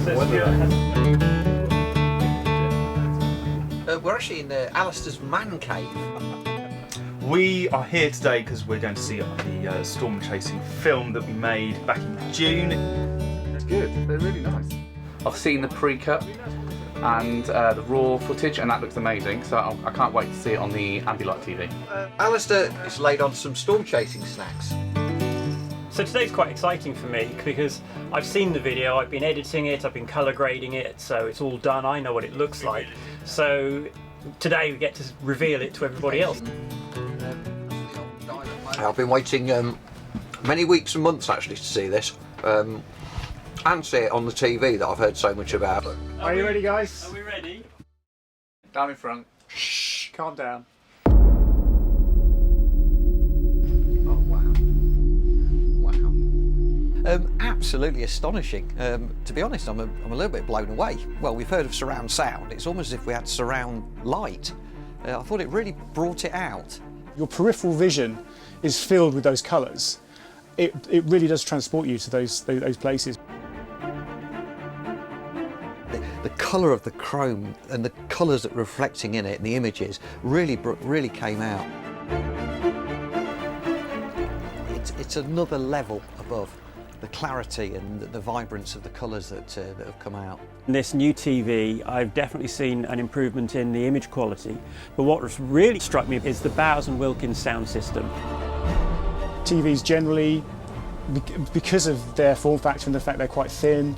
We're actually in Alistair's man cave. We are here today because we're going to see the storm chasing film that we made back in June. It's good, they're really nice. I've seen the pre-cut and the raw footage, and that looks amazing, so I can't wait to see it on the Ambilight TV. Alistair has laid on some storm chasing snacks. So today's quite exciting for me because I've seen the video, I've been editing it, I've been colour grading it, so it's all done, I know what it looks like. So today we get to reveal it to everybody else. I've been waiting many weeks and months actually to see this, and see it on the TV that I've heard so much about. Are you ready, guys? Are we ready? Down in front. Shh, calm down. Oh wow. Wow. Absolutely astonishing. To be honest, I'm a little bit blown away. Well, we've heard of surround sound. It's almost as if we had surround light. I thought it really brought it out. Your peripheral vision is filled with those colours. It really does transport you to those places. The colour of the chrome and the colours that were reflecting in it and the images really came out. It's another level above the clarity and the vibrance of the colours that have come out. In this new TV, I've definitely seen an improvement in the image quality, but what really struck me is the Bowers & Wilkins sound system. TVs generally, because of their form factor and the fact they're quite thin,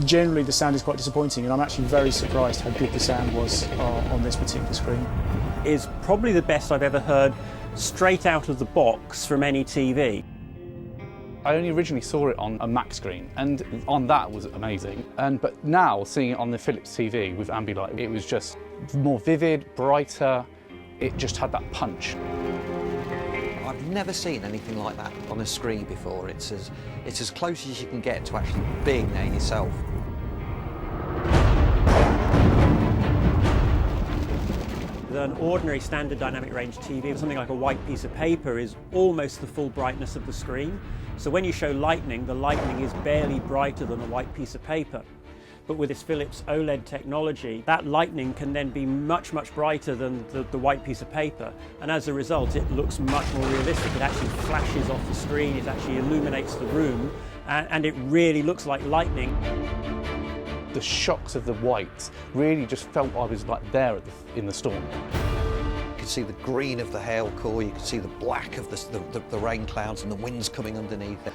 generally the sound is quite disappointing, and I'm actually very surprised how good the sound was on this particular screen. Is probably the best I've ever heard straight out of the box from any TV. I only originally saw it on a Mac screen, and on that was amazing. But now, seeing it on the Philips TV with Ambilight, it was just more vivid, brighter, it just had that punch. I've never seen anything like that on a screen before. It's as close as you can get to actually being there yourself. An ordinary standard dynamic range TV, something like a white piece of paper, is almost the full brightness of the screen. So when you show lightning, the lightning is barely brighter than a white piece of paper. But with this Philips OLED technology, that lightning can then be much brighter than the white piece of paper. And as a result, it looks much more realistic. It actually flashes off the screen, it actually illuminates the room, and it really looks like lightning. The shocks of the white really just felt I was like there in the storm. You could see the green of the hail core, you could see the black of the rain clouds and the winds coming underneath it.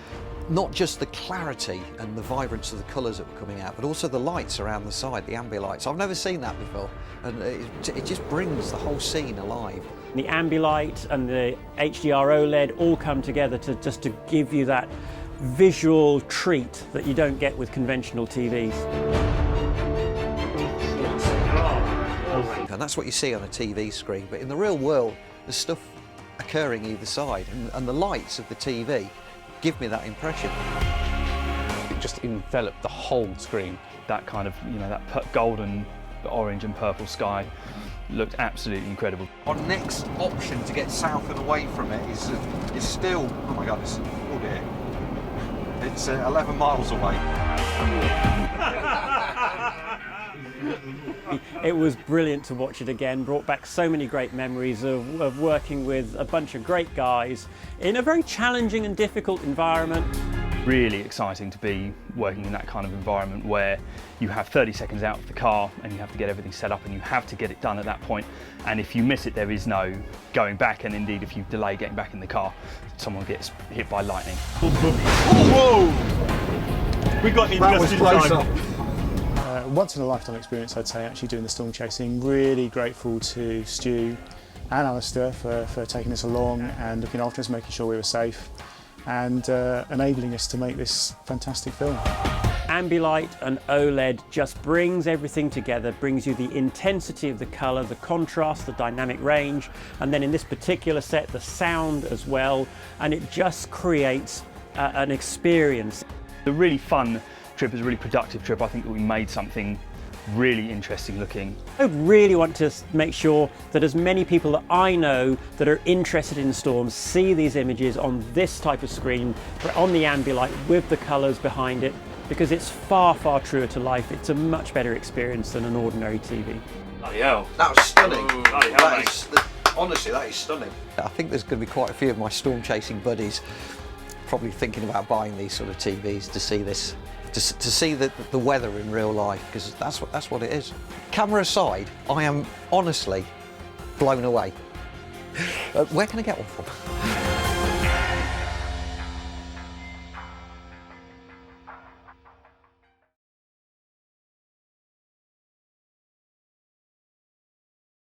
Not just the clarity and the vibrance of the colours that were coming out, but also the lights around the side, the Ambilights. I've never seen that before, and it just brings the whole scene alive. The Ambilight and the HDR OLED all come together to give you that visual treat that you don't get with conventional TVs. And that's what you see on a TV screen, but in the real world, there's stuff occurring either side, and the lights of the TV give me that impression. It just enveloped the whole screen. That kind of, that golden, orange and purple sky looked absolutely incredible. Our next option to get south and away from it is still, oh my God, oh dear. It's 11 miles away. It was brilliant to watch it again, brought back so many great memories of working with a bunch of great guys in a very challenging and difficult environment. Really exciting to be working in that kind of environment where you have 30 seconds out of the car and you have to get everything set up and you have to get it done at that point. And if you miss it, there is no going back, and indeed if you delay getting back in the car, someone gets hit by lightning. Whoa! We got him just in time. Once in a lifetime experience, I'd say, actually doing the storm chasing. Really grateful to Stu and Alistair for taking us along and looking after us, making sure we were safe, and enabling us to make this fantastic film. Ambilight and OLED just brings everything together, brings you the intensity of the colour, the contrast, the dynamic range, and then in this particular set, the sound as well, and it just creates an experience. A really fun trip, is a really productive trip. I think that we made something really interesting looking. I really want to make sure that as many people that I know that are interested in storms see these images on this type of screen, on the Ambilight with the colours behind it, because it's far, far truer to life. It's a much better experience than an ordinary TV. Bloody hell. That was stunning. Ooh, bloody hell, That mate. is- honestly, that is stunning. I think there's going to be quite a few of my storm chasing buddies probably thinking about buying these sort of TVs to see this, to see the weather in real life, because that's what it is. Camera aside, I am honestly blown away. Where can I get one from?